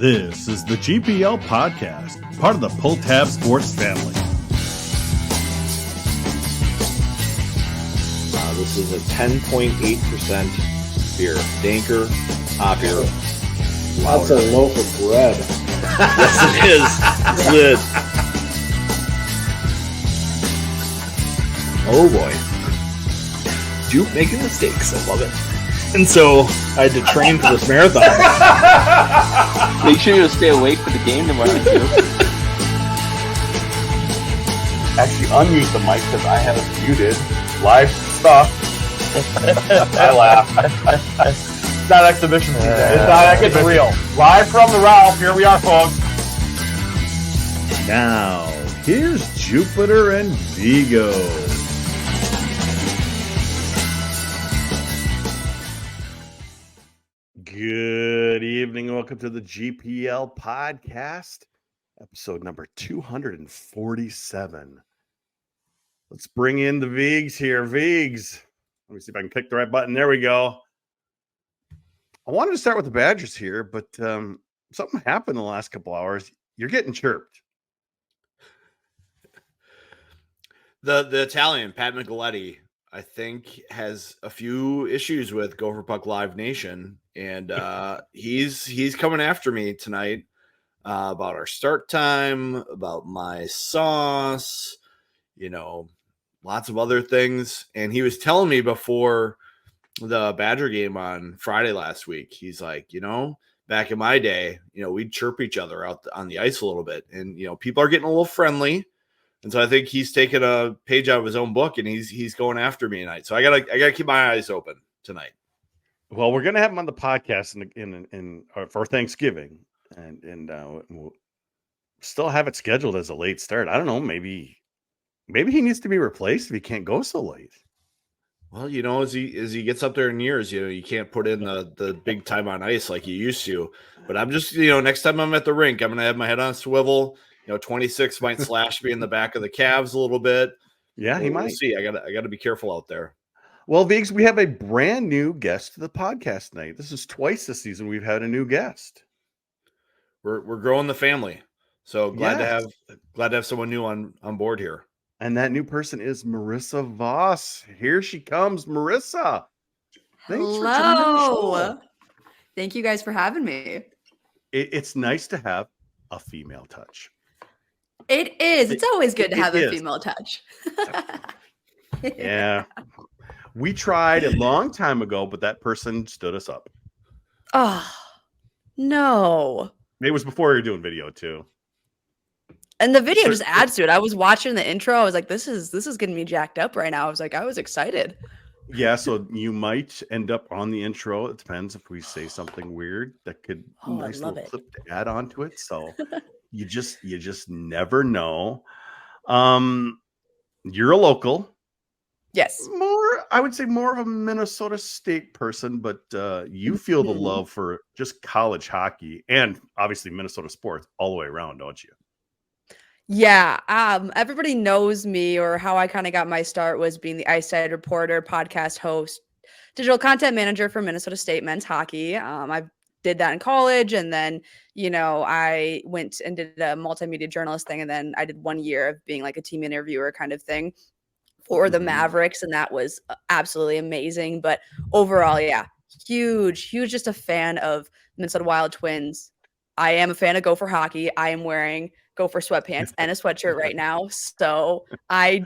This is the GPL Podcast, part of the Pull Tab Sports family. This is a 10.8% beer. Danker, hop beer. That's a loaf of bread. Yes, it is. Good. Oh, boy. Duke making mistakes. I love it. And so I had to train for this marathon. Make sure you stay awake for the game tomorrow, too. Actually, unmute the mic because I have it muted. Live stuff. I laugh. It's not exhibition season. It's not. It's real. Live from the Ralph. Here we are, folks. Now, here's Jupiter and Vigo. Good evening and welcome to the GPL Podcast, episode number 247. Let's bring in the Vigs here. Vigs, let me see if I can click the right button. There we go. I wanted to start with the Badgers here, but something happened in the last couple hours. You're getting chirped. The Italian, Pat Micheletti, I think, has a few issues with Gopher Puck Live Nation, and he's coming after me tonight about our start time, about my sauce, lots of other things. And he was telling me before the Badger game on Friday last week, he's like, back in my day, we'd chirp each other out on the ice a little bit, and people are getting a little friendly. And so I think he's taken a page out of his own book, and he's going after me tonight. So I gotta keep my eyes open tonight. Well, we're gonna have him on the podcast in for Thanksgiving, and we'll still have it scheduled as a late start. I don't know, maybe he needs to be replaced if he can't go so late. Well, as he gets up there in years, you can't put in the big time on ice like you used to. But I'm just next time I'm at the rink, I'm gonna have my head on a swivel. 26 might slash me in the back of the calves a little bit. Yeah, he might. We'll see. I gotta be careful out there. Well, Viggs, we have a brand new guest to the podcast tonight. This is twice this season we've had a new guest. We're growing the family, so glad Yes. to have someone new on board here. And that new person is Marissa Voss. Here she comes, Marissa. Thanks for joining the show. Thank you guys for having me. It's nice to have a female touch. It is. It's always good to have a is. female touch. Yeah. We tried a long time ago, but that person stood us up. Oh, no. It was before you were doing video too. And the video just adds to it. I was watching the intro. I was like, this is getting me jacked up right now. I was excited. Yeah, so you might end up on the intro. It depends if we say something weird that could nice little clip to add onto it. So you just never know. You're a local. Yes. I would say more of a Minnesota State person, but you feel the love for just college hockey and obviously Minnesota sports all the way around, don't you? Yeah. Everybody knows me, or how I kind of got my start was being the Ice Side reporter, podcast host, digital content manager for Minnesota State men's hockey. I did that in college, and then I went and did a multimedia journalist thing, and then I did 1 year of being like a team interviewer kind of thing for the Mavericks, and that was absolutely amazing. But overall, yeah, huge, just a fan of Minnesota Wild Twins. I am a fan of Gopher hockey. I am wearing Gopher sweatpants and a sweatshirt right now. So I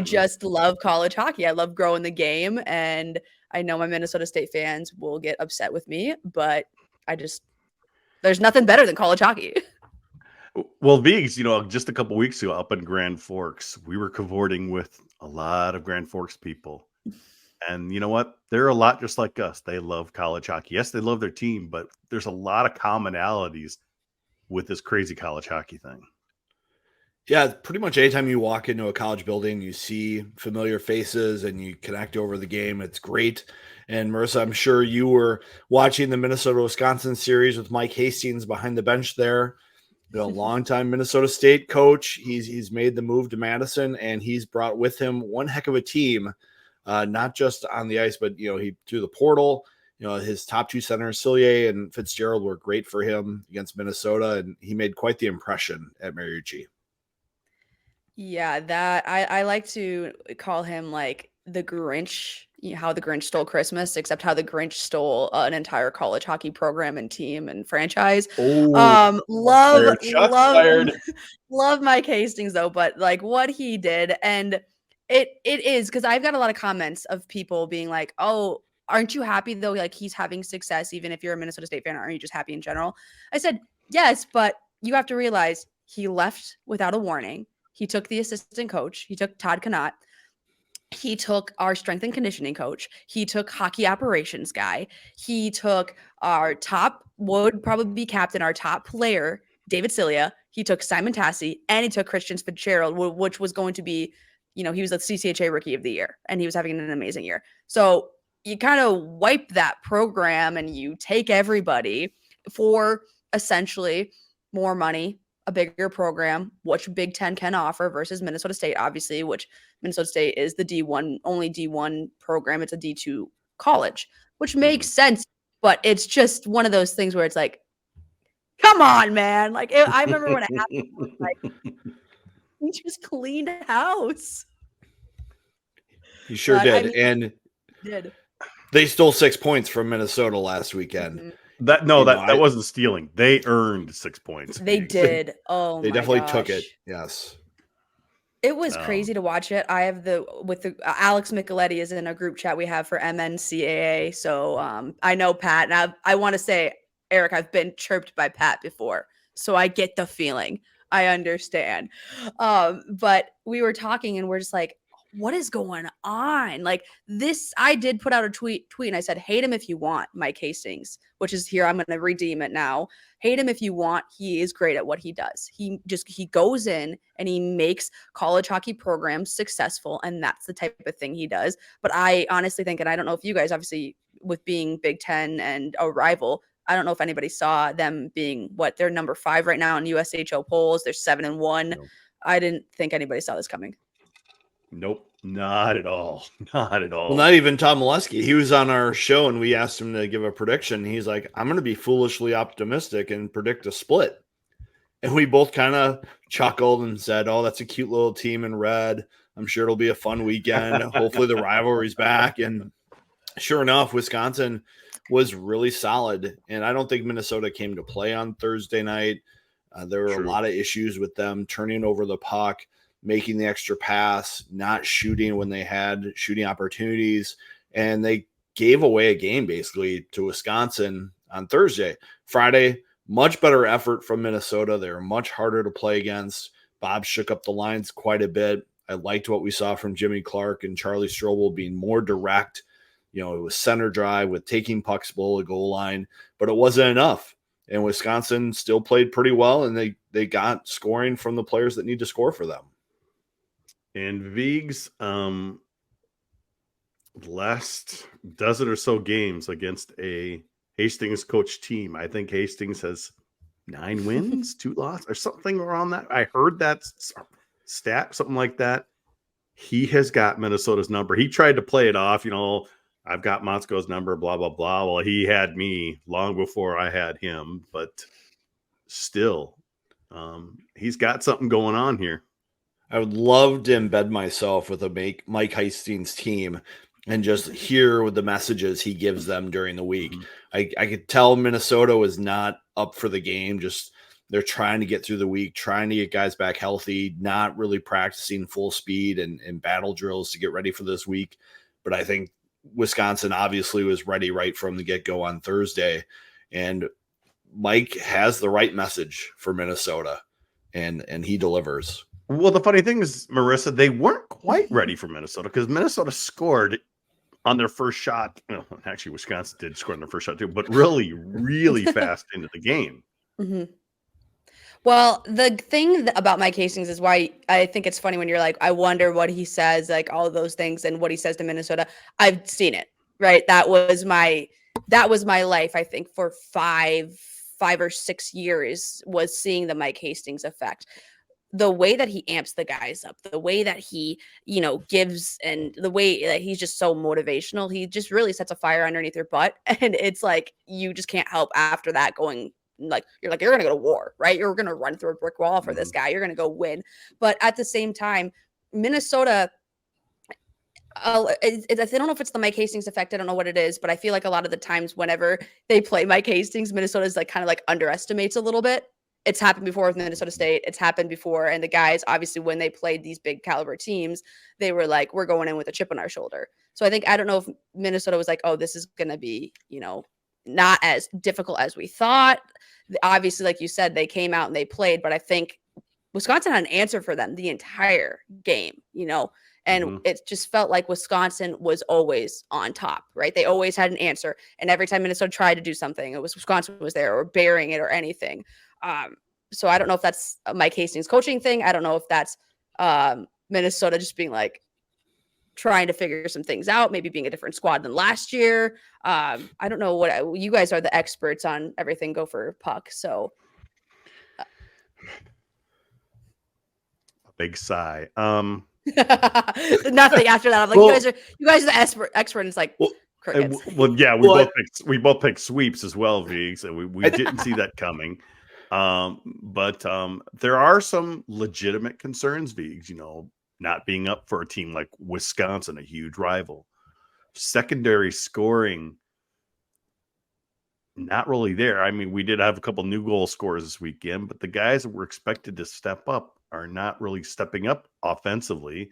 just love college hockey. I love growing the game, and I know my Minnesota State fans will get upset with me, but there's nothing better than college hockey. Well, Viggs, just a couple weeks ago up in Grand Forks, we were cavorting with a lot of Grand Forks people. And you know what? They're a lot just like us. They love college hockey. Yes, they love their team, but there's a lot of commonalities with this crazy college hockey thing. Yeah, pretty much anytime you walk into a college building, you see familiar faces and you connect over the game. It's great. And Marissa, I'm sure you were watching the Minnesota-Wisconsin series with Mike Hastings behind the bench there. Longtime Minnesota State coach. He's made the move to Madison, and he's brought with him one heck of a team, not just on the ice, but he through the portal. his top two centers, Cillier and Fitzgerald, were great for him against Minnesota, and he made quite the impression at Mariucci. Yeah, that I like to call him like the Grinch, how the Grinch stole Christmas, except how the Grinch stole an entire college hockey program and team and franchise. Love love Mike Hastings though, but like what he did, and it is because I've got a lot of comments of people being like, "Oh, aren't you happy though? Like he's having success, even if you're a Minnesota State fan, aren't you just happy in general?" I said, "Yes, but you have to realize he left without a warning." He took the assistant coach. He took Todd Connaught. He took our strength and conditioning coach. He took hockey operations guy. He took our top, would probably be captain, our top player, David Cillier. He took Simon Tassi, and he took Christian Fitzgerald, which was going to be, he was the CCHA Rookie of the Year, and he was having an amazing year. So you kind of wipe that program, and you take everybody for essentially more money, a bigger program, which Big Ten can offer versus Minnesota State, obviously, which Minnesota State is the D1, only D1 program. It's a D2 college, which makes sense. But it's just one of those things where it's like, come on, man. Like, I remember when it happened, like, he just cleaned house. He sure did. And did. They stole 6 points from Minnesota last weekend. Mm-hmm. That wasn't stealing. They earned 6 points. They did. Oh, they my definitely took gosh. it. Yes. It was crazy to watch it. I have Alex Micheletti is in a group chat we have for MNCAA. So I know Pat, and I want to say, Eric, I've been chirped by Pat before, so I get the feeling. I understand. But we were talking, and we're just like, what is going on? Like this, I did put out a tweet and I said, hate him if you want, Mike Hastings, which is here. I'm going to redeem it now. Hate him if you want. He is great at what he does. He goes in and he makes college hockey programs successful. And that's the type of thing he does. But I honestly think, and I don't know if you guys, obviously with being Big Ten and a rival, I don't know if anybody saw them being they're number 5 right now in USHL polls. They're 7-1. Nope. I didn't think anybody saw this coming. Nope, not at all. Not at all. Well, not even Tom Molesky. He was on our show and we asked him to give a prediction. He's like, I'm going to be foolishly optimistic and predict a split. And we both kind of chuckled and said, oh, that's a cute little team in red. I'm sure it'll be a fun weekend. Hopefully the rivalry's back. And sure enough, Wisconsin was really solid. And I don't think Minnesota came to play on Thursday night. There were a lot of issues with them turning over the puck, making the extra pass, not shooting when they had shooting opportunities. And they gave away a game basically to Wisconsin on Thursday. Friday, much better effort from Minnesota. They were much harder to play against. Bob shook up the lines quite a bit. I liked what we saw from Jimmy Clark and Charlie Strobel being more direct. It was center drive with taking pucks below the goal line, but it wasn't enough. And Wisconsin still played pretty well, and they got scoring from the players that need to score for them. And Viggs, last dozen or so games against a Hastings coach team, I think Hastings has 9 wins, 2 losses, or something around that. I heard that stat, something like that. He has got Minnesota's number. He tried to play it off, I've got Motzko's number, blah, blah, blah. Well, he had me long before I had him, but still, he's got something going on here. I would love to embed myself with a Mike Hastings team and just hear what the messages he gives them during the week. Mm-hmm. I could tell Minnesota was not up for the game. Just they're trying to get through the week, trying to get guys back healthy, not really practicing full speed and battle drills to get ready for this week. But I think Wisconsin obviously was ready right from the get-go on Thursday. And Mike has the right message for Minnesota, and he delivers. Well, the funny thing is, Marissa, they weren't quite ready for Minnesota because Minnesota scored on their first shot. Actually, Wisconsin did score on their first shot too, but really, really fast into the game. Mm-hmm. Well, the thing about Mike Hastings is why I think it's funny when you're like, I wonder what he says, like all of those things and what he says to Minnesota. I've seen it, right? That was my life, I think, for 5 or 6 years was seeing the Mike Hastings effect. the way that he amps the guys up, the way that he, gives, and the way that he's just so motivational, he just really sets a fire underneath your butt. And it's like, you just can't help after that going, you're going to go to war, right? You're going to run through a brick wall for this guy. You're going to go win. But at the same time, Minnesota, I don't know if it's the Mike Hastings effect. I don't know what it is, but I feel like a lot of the times whenever they play Mike Hastings, Minnesota's kind of underestimates a little bit. It's happened before with Minnesota State. It's happened before. And the guys, obviously, when they played these big caliber teams, they were like, we're going in with a chip on our shoulder. So I don't know if Minnesota was like, oh, this is going to be, not as difficult as we thought. Obviously, like you said, they came out and they played, but I think Wisconsin had an answer for them the entire game, and it just felt like Wisconsin was always on top, right? They always had an answer. And every time Minnesota tried to do something, it was Wisconsin was there or bearing it or anything. So I don't know if that's a Mike Hastings coaching thing. I don't know if that's Minnesota just being trying to figure some things out, maybe being a different squad than last year. I don't know what you guys are the experts on everything Gopher puck. So big sigh. Nothing after that. I'm like, you guys are the expert. And it's like, crickets. Yeah, we both picked sweeps as well, Viggs, and we didn't see that coming. But there are some legitimate concerns, Viggs, not being up for a team like Wisconsin, a huge rival. Secondary scoring, not really there. I mean, we did have a couple new goal scorers this weekend, but the guys that were expected to step up are not really stepping up offensively.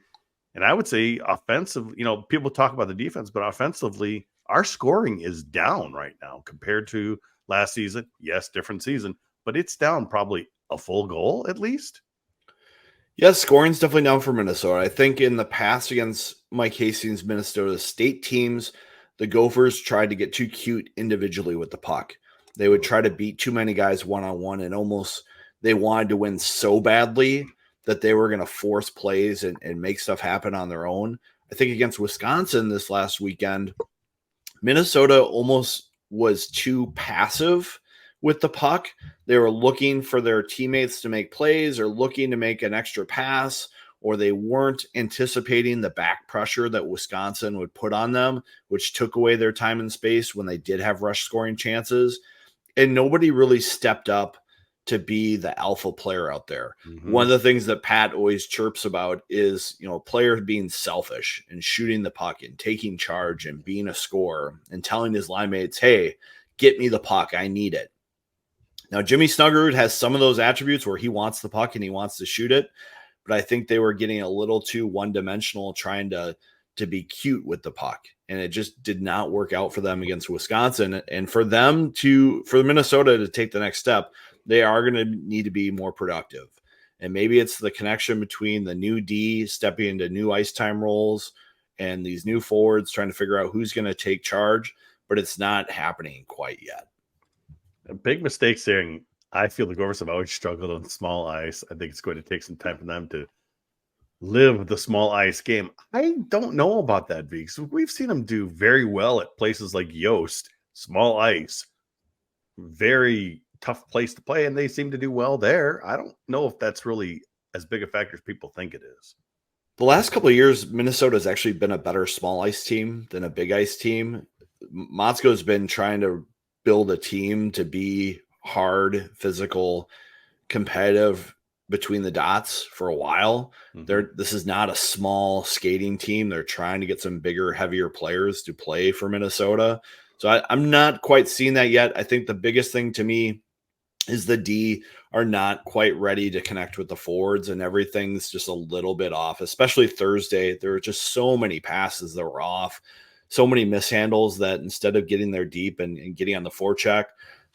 And I would say offensive, people talk about the defense, but offensively, our scoring is down right now compared to last season. Yes, different season, but it's down probably a full goal at least. Yes, scoring's definitely down for Minnesota. I think in the past against Mike Hastings' Minnesota State teams, the Gophers tried to get too cute individually with the puck. They would try to beat too many guys one-on-one, and almost they wanted to win so badly that they were going to force plays and make stuff happen on their own. I think against Wisconsin this last weekend, Minnesota almost was too passive with the puck. They were looking for their teammates to make plays or looking to make an extra pass, or they weren't anticipating the back pressure that Wisconsin would put on them, which took away their time and space when they did have rush scoring chances. And nobody really stepped up to be the alpha player out there. Mm-hmm. One of the things that Pat always chirps about is, players being selfish and shooting the puck and taking charge and being a scorer and telling his line mates, hey, get me the puck. I need it. Now, Jimmy Snuggerud has some of those attributes where he wants the puck and he wants to shoot it, but I think they were getting a little too one-dimensional trying to be cute with the puck, and it just did not work out for them against Wisconsin. And for Minnesota to take the next step, they are going to need to be more productive. And maybe it's the connection between the new D stepping into new ice time roles and these new forwards trying to figure out who's going to take charge, but it's not happening quite yet. Big mistakes there. And I feel the Gophers have always struggled on small ice. I think it's going to take some time for them to live the small ice game. I don't know about that, Viggs. We've seen them do very well at places like Yost, small ice, very tough place to play, and they seem to do well there. I don't know if that's really as big a factor as people think it is. The last couple of years, Minnesota has actually been a better small ice team than a big ice team. Motzko's been trying to build a team to be hard, physical, competitive between the dots for a while. Mm-hmm. This is not a small skating team. They're trying to get some bigger, heavier players to play for Minnesota. So I'm not quite seeing that yet. I think the biggest thing to me is the D are not quite ready to connect with the forwards, and everything's just a little bit off, especially Thursday. There were just so many passes that were off, so many mishandles that instead of getting there deep and getting on the forecheck,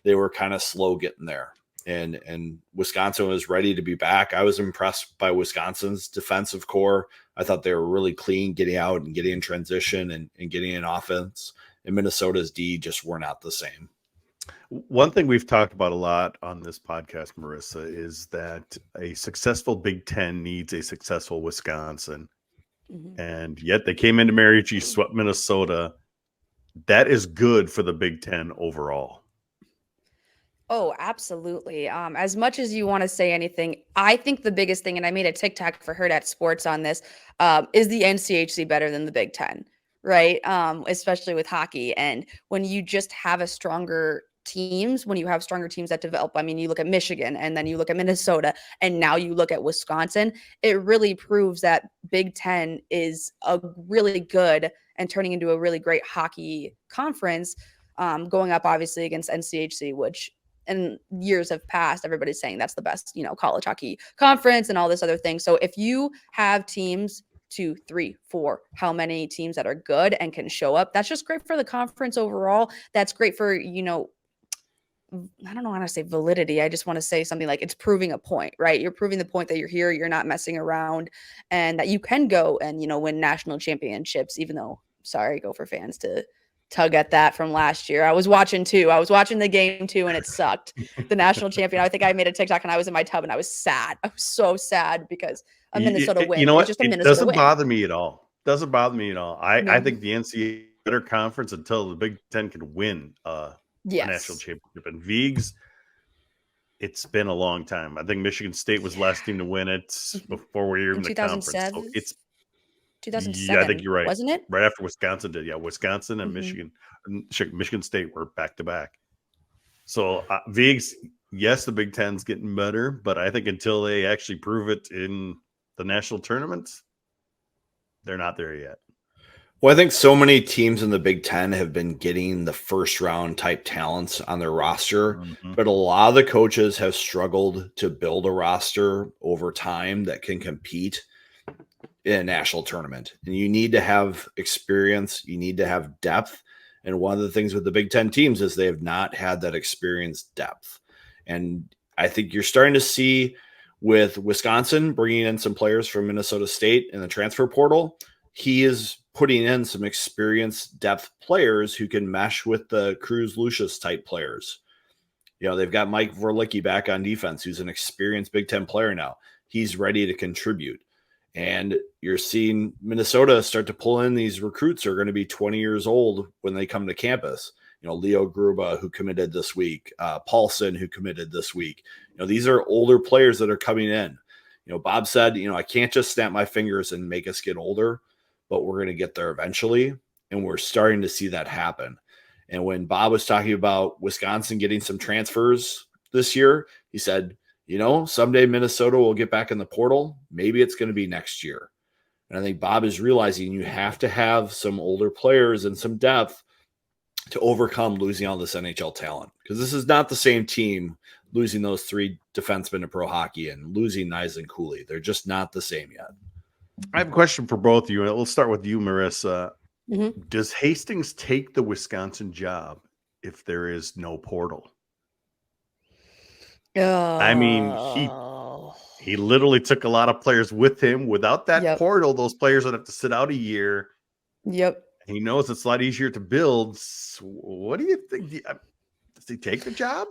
they were kind of slow getting there. And Wisconsin was ready to be back. I was impressed by Wisconsin's defensive core. I thought they were really clean getting out and getting in transition and getting in offense. And Minnesota's D just were not the same. One thing we've talked about a lot on this podcast, Marissa, is that a successful Big Ten needs a successful Wisconsin. Mm-hmm. And yet they came into Mariucci, swept Minnesota. That is good for the Big Ten overall. Oh, absolutely. As much as you want to say anything, I think the biggest thing, and I made a TikTok for Herd at Sports on this, is the NCHC better than the Big Ten, right? Especially with hockey. And when you just have a stronger teams, when you have stronger teams that develop, I mean, you look at Michigan and then you look at Minnesota and now you look at Wisconsin, it really proves that Big Ten is a really good and turning into a really great hockey conference, going up obviously against NCHC, which and years have passed, everybody's saying that's the best, college hockey conference and all this other thing. So if you have teams 2, 3, 4, how many teams that are good and can show up, that's just great for the conference overall. That's great for, I don't know how to say validity. I just want to say something like it's proving a point, right? You're proving the point that you're here, you're not messing around, and that you can go and, win national championships, even though, sorry, Gopher fans to tug at that from last year. I was watching too. I was watching the game too, and it sucked. The national champion. I think I made a TikTok and I was in my tub and I was sad. I was so sad because a Minnesota win. You know what? It's just a It Minnesota doesn't win. bother me at all. Doesn't bother me at all. I No. think the NCAA better conference until the Big Ten can win a national championship. And Vigs, it's been a long time. I think Michigan State was the last team to win it before we were in the conference. So it's 2007. Yeah, I think you're right. Wasn't it? Right after Wisconsin did. Yeah, Wisconsin and Mhm. Michigan State were back to back. So Vigs, yes, the Big Ten's getting better, but I think until they actually prove it in the national tournaments, they're not there yet. Well, I think so many teams in the Big Ten have been getting the first round type talents on their roster, but a lot of the coaches have struggled to build a roster over time that can compete in a national tournament. And you need to have experience, you need to have depth. And one of the things with the Big Ten teams is they have not had that experience depth. And I think you're starting to see with Wisconsin bringing in some players from Minnesota State in the transfer portal, he is putting in some experienced depth players who can mesh with the Cruz Lucius type players. They've got Mike Vorlicki back on defense, who's an experienced Big Ten player now. He's ready to contribute. And you're seeing Minnesota start to pull in these recruits who are going to be 20 years old when they come to campus. Leo Gruba, who committed this week, Paulson, who committed this week. These are older players that are coming in. Bob said, I can't just snap my fingers and make us get older, but we're going to get there eventually. And we're starting to see that happen. And when Bob was talking about Wisconsin getting some transfers this year, he said, someday Minnesota will get back in the portal. Maybe it's going to be next year. And I think Bob is realizing you have to have some older players and some depth to overcome losing all this NHL talent. Because this is not the same team losing those 3 defensemen to pro hockey and losing Nyes and Cooley. They're just not the same yet. I have a question for both of you. We'll start with you, Marissa. Does Hastings take the Wisconsin job if there is no portal? I mean, he literally took a lot of players with him. Without that portal, those players would have to sit out a year. Yep. He knows it's a lot easier to build. So what do you think? Does he take the job?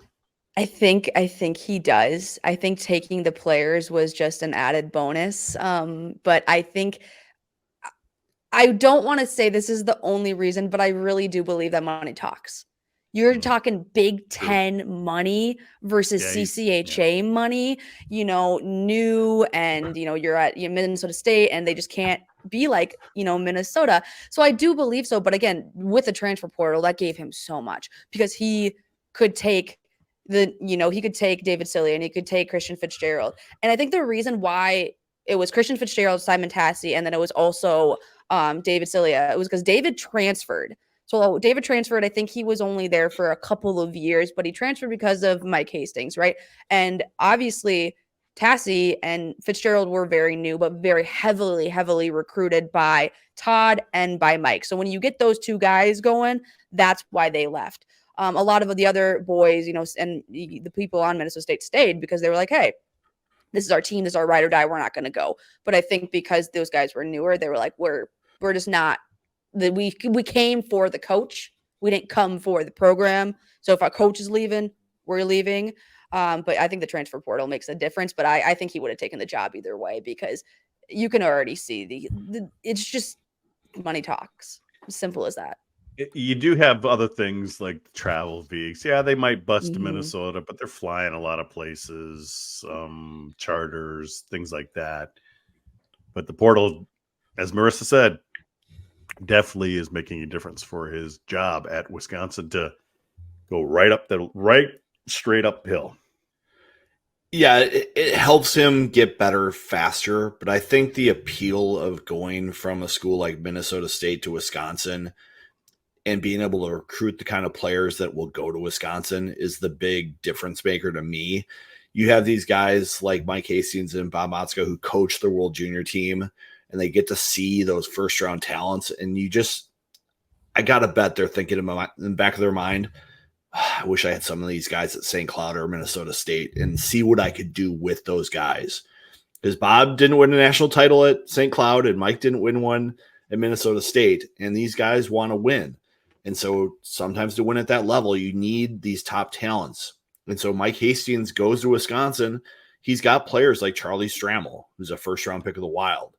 I think he does. I think taking the players was just an added bonus. But I think I don't want to say this is the only reason, but I really do believe that money talks. You're talking Big Ten money versus CCHA money, new, and you're at Minnesota State and they just can't be like, Minnesota. So I do believe so. But again, with the transfer portal, that gave him so much because he could take he could take David Silly and he could take Christian Fitzgerald. And I think the reason why it was Christian Fitzgerald, Simon Tassi, and then it was also David Cilia, it was because David transferred. So David transferred. I think he was only there for a couple of years, but he transferred because of Mike Hastings, right? And obviously Tassi and Fitzgerald were very new, but very heavily recruited by Todd and by Mike. So when you get those 2 guys going, that's why they left. A lot of the other boys, and the people on Minnesota State stayed because they were like, hey, this is our team. This is our ride or die. We're not going to go. But I think because those guys were newer, they were like, we're just not. We came for the coach. We didn't come for the program. So if our coach is leaving, we're leaving. But I think the transfer portal makes a difference. But I think he would have taken the job either way because you can already see it's just money talks. As simple as that. You do have other things like travel Veeks. Yeah, they might bust to Mhm. Minnesota, but they're flying a lot of places, charters, things like that. But the portal, as Marissa said, definitely is making a difference for his job at Wisconsin to go right straight uphill. Yeah, it helps him get better faster, but I think the appeal of going from a school like Minnesota State to Wisconsin and being able to recruit the kind of players that will go to Wisconsin is the big difference maker to me. You have these guys like Mike Hastings and Bob Motzko who coach the World Junior team, and they get to see those first round talents. And I got to bet they're thinking in the back of their mind, I wish I had some of these guys at St. Cloud or Minnesota State and see what I could do with those guys. Because Bob didn't win a national title at St. Cloud and Mike didn't win one at Minnesota State. And these guys want to win. And so sometimes to win at that level, you need these top talents. And so Mike Hastings goes to Wisconsin. He's got players like Charlie Strammel, who's a first-round pick of the Wild.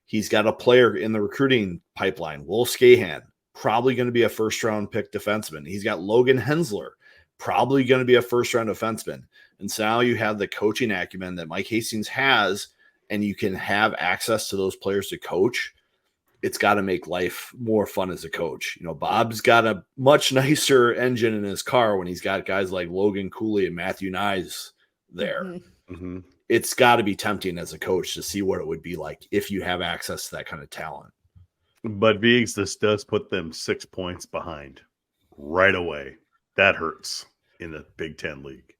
He's got a player in the recruiting pipeline, Will Scahan, probably going to be a first-round pick defenseman. He's got Logan Hensler, probably going to be a first-round defenseman. And so now you have the coaching acumen that Mike Hastings has, and you can have access to those players to coach. It's got to make life more fun as a coach. You know, Bob's got a much nicer engine in his car when he's got guys like Logan Cooley and Matthew Nyes there. Mm-hmm. It's got to be tempting as a coach to see what it would be like if you have access to that kind of talent. But Veeks, this does put them 6 points behind right away. That hurts in the Big Ten League.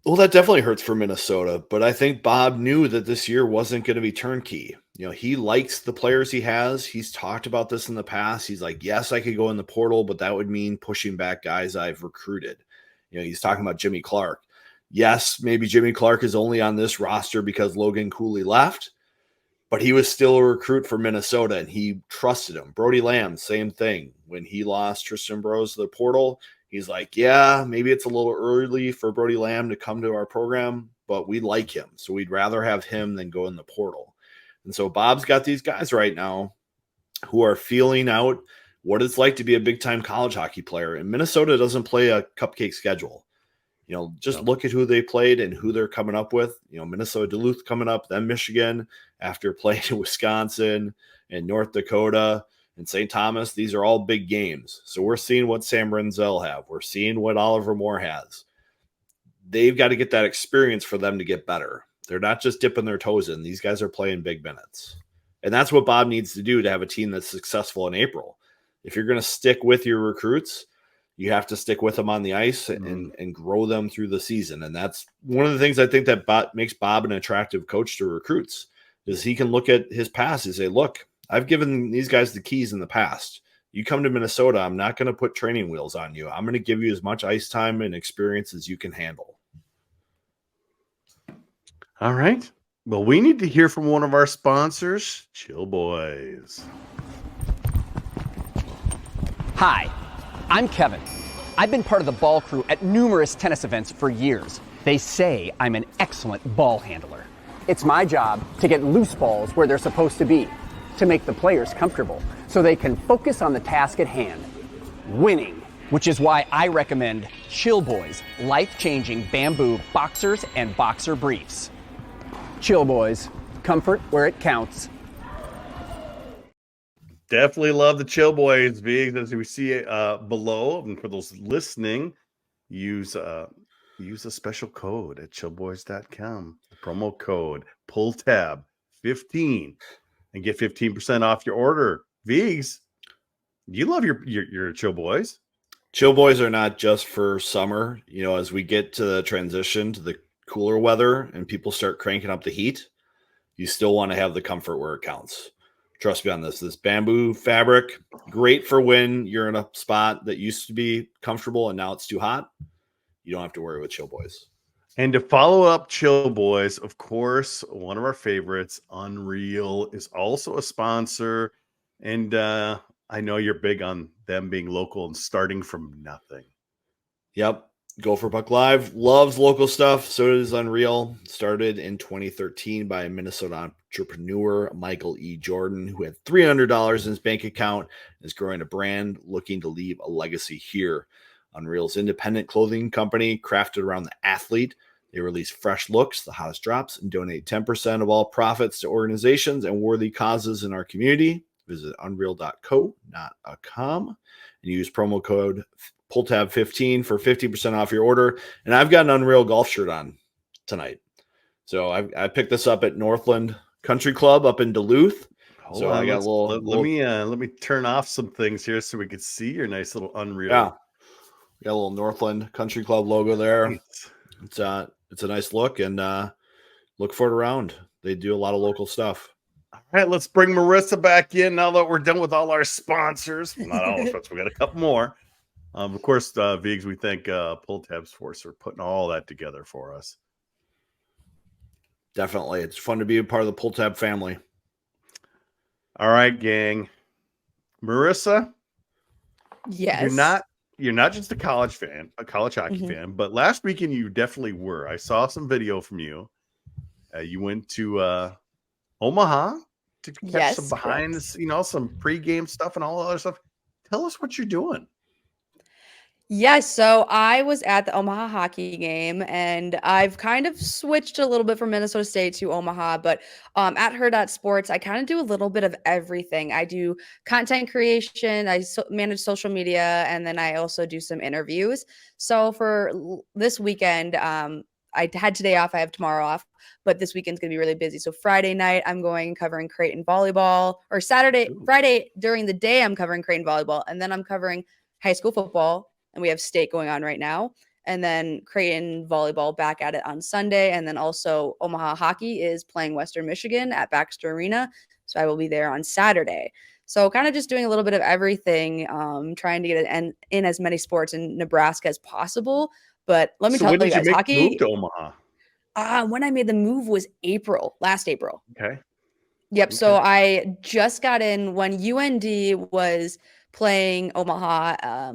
Well, that definitely hurts for Minnesota, but I think Bob knew that this year wasn't going to be turnkey. You know, he likes the players he has. He's talked about this in the past. He's like, yes, I could go in the portal, but that would mean pushing back guys I've recruited. You know, he's talking about Jimmy Clark. Yes, maybe Jimmy Clark is only on this roster because Logan Cooley left, but he was still a recruit for Minnesota and he trusted him. Brody Lamb, same thing. When he lost Tristan Brose to the portal, he's like, yeah, maybe it's a little early for Brody Lamb to come to our program, but we like him. So we'd rather have him than go in the portal. And so Bob's got these guys right now who are feeling out what it's like to be a big-time college hockey player. And Minnesota doesn't play a cupcake schedule. You know, just look at who they played and who they're coming up with. You know, Minnesota Duluth coming up, then Michigan after playing in Wisconsin and North Dakota and St. Thomas. These are all big games. So we're seeing what Sam Renzel have. We're seeing what Oliver Moore has. They've got to get that experience for them to get better. They're not just dipping their toes in. These guys are playing big minutes. And that's what Bob needs to do to have a team that's successful in April. If you're going to stick with your recruits, you have to stick with them on the ice and grow them through the season. And that's one of the things I think that makes Bob an attractive coach to recruits is he can look at his past and say, look, I've given these guys the keys in the past. You come to Minnesota, I'm not going to put training wheels on you. I'm going to give you as much ice time and experience as you can handle. All right. Well, we need to hear from one of our sponsors, Chill Boys. Hi, I'm Kevin. I've been part of the ball crew at numerous tennis events for years. They say I'm an excellent ball handler. It's my job to get loose balls where they're supposed to be, to make the players comfortable, so they can focus on the task at hand, winning. Which is why I recommend Chill Boys life-changing bamboo boxers and boxer briefs. Chill Boys, comfort where it counts. Definitely love the Chill Boys, Big, as we see below. And for those listening, use a special code at chillboys.com. The promo code PULLTAB15 and get 15% off your order. Vigs, you love your Chill Boys. Chill Boys are not just for summer. You know, as we get to the transition to the cooler weather and people start cranking up the heat, you still want to have the comfort where it counts. Trust me on this. This bamboo fabric, great for when you're in a spot that used to be comfortable and now it's too hot. You don't have to worry with Chill Boys. And to follow up Chill Boys, of course, one of our favorites, Unreal, is also a sponsor. And I know you're big on them being local and starting from nothing. Yep. Gopher Puck Live loves local stuff. So does Unreal. Started in 2013 by Minnesota entrepreneur Michael E. Jordan, who had $300 in his bank account and is growing a brand looking to leave a legacy here. Unreal's independent clothing company crafted around the athlete. They release fresh looks, the hottest drops, and donate 10% of all profits to organizations and worthy causes in our community. Visit unreal.co, not a com, and use promo code PullTab15 for 50% off your order. And I've got an Unreal golf shirt on tonight. So I picked this up at Northland Country Club up in Duluth. Hold so on, I got let me turn off some things here so we can see your nice little Unreal. Yeah. Got a little Northland Country Club logo there. Nice. It's a nice look, and look for it around. They do a lot of local stuff. All right, let's bring Marissa back in now that we're done with all our sponsors. Not all of us, we got a couple more. Of course, Vigs, we thank Pull Tabs Force for putting all that together for us. Definitely. It's fun to be a part of the Pull Tab family. All right, gang. Marissa, Yes. you're not just a college hockey fan, but last weekend you definitely were. I saw some video from you. You went to Omaha to catch some behind the, some pregame stuff and all the other stuff. Tell us what you're doing. Yes, so I was at the Omaha hockey game, and I've kind of switched a little bit from Minnesota State to Omaha, but at her.sports, I kind of do a little bit of everything. I do content creation, I manage social media, and then I also do some interviews. So for this weekend, I had today off, I have tomorrow off, but this weekend's going to be really busy. So Friday night, I'm going covering Creighton volleyball, or Friday during the day, I'm covering Creighton volleyball, and then I'm covering high school football. And we have state going on right now. And then Creighton volleyball back at it on Sunday. And then also Omaha hockey is playing Western Michigan at Baxter Arena. So I will be there on Saturday. So kind of just doing a little bit of everything, trying to get in as many sports in Nebraska as possible. But let me tell you guys, hockey. Move to Omaha? When I made the move was last April. Okay. Yep. Okay. So I just got in when UND was playing Omaha.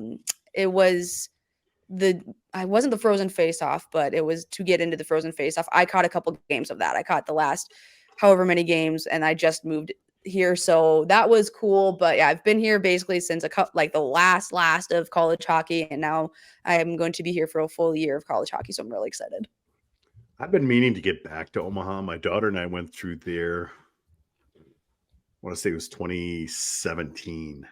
It was I wasn't the Frozen Face-Off, but it was to get into the Frozen Face-Off. I caught a couple games of that. I caught the last however many games, and I just moved here, so that was cool. But yeah, I've been here basically since the last of college hockey, and now I am going to be here for a full year of college hockey, so I'm really excited. I've been meaning to get back to Omaha. My daughter and I went through there, I want to say it was 2017,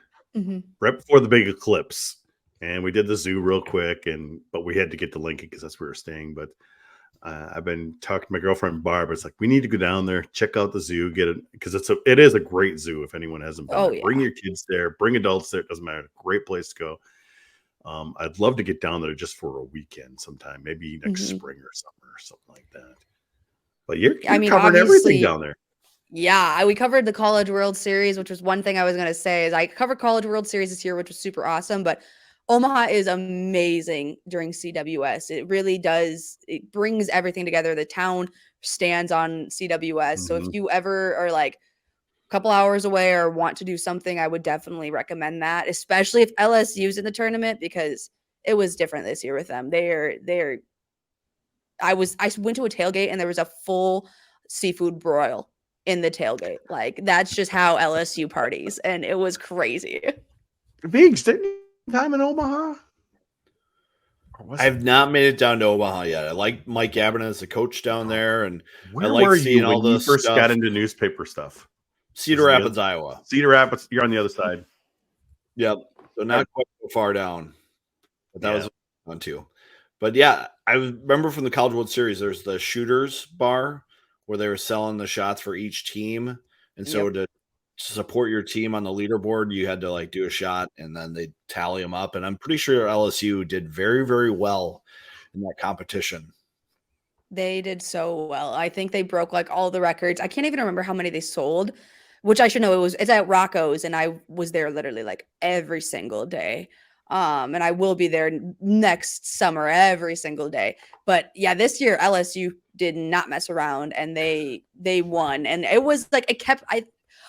right before the big eclipse. And we did the zoo real quick, but we had to get to Lincoln because that's where we're staying. But I've been talking to my girlfriend Barb. It's like we need to go down there, check out the zoo, get it because it is a great zoo. If anyone hasn't been, there. Yeah. Bring your kids there, bring adults there. It doesn't matter. Great place to go. I'd love to get down there just for a weekend sometime, maybe next spring or summer or something like that. But you're covering everything down there. Yeah, we covered the College World Series, which was one thing I was going to say. Is I covered College World Series this year, which was super awesome, but Omaha is amazing during CWS. It really does. It brings everything together. The town stands on CWS. So if you ever are like a couple hours away or want to do something, I would definitely recommend that, especially if LSU's in the tournament, because it was different this year with them. I went to a tailgate and there was a full seafood broil in the tailgate. Like that's just how LSU parties. And it was crazy. Vigs, didn't you time in Omaha? I've not made it down to Omaha yet. I like Mike Abbott as a coach down there, and where I like were seeing you all when this you first stuff. got into newspaper stuff. Cedar Rapids, Iowa. Cedar Rapids, you're on the other side. Yep. So not quite so far down. But that was fun too. But yeah, I remember from the College World Series, there's the shooters bar where they were selling the shots for each team. And so to support your team on the leaderboard, you had to like do a shot and then they tally them up. And I'm pretty sure LSU did very, very well in that competition. They did so well. I think they broke like all the records. I can't even remember how many they sold, which I should know. It's at Rocco's, and I was there literally like every single day. And I will be there next summer every single day. But yeah, this year LSU did not mess around and they won. And it was like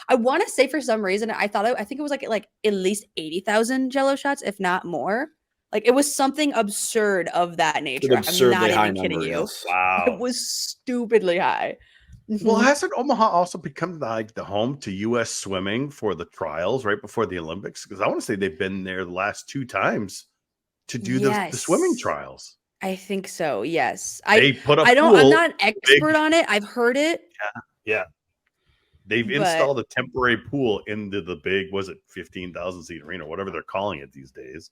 I want to say for some reason I think it was like at least 80,000 Jello shots, if not more. Like it was something absurd of that nature. An I'm absurdly not high even kidding number. you. Yes. Wow. It was stupidly high. Well, Mhm. hasn't Omaha also become like the home to U.S. swimming for the trials right before the Olympics? Because I want to say they've been there the last 2 times to do the swimming Yes. trials. I think so. Yes. They put a I'm pool, not an big, expert on it. I've heard it, yeah. They've but installed a temporary pool into the big, was it 15,000 seat arena, whatever they're calling it these days.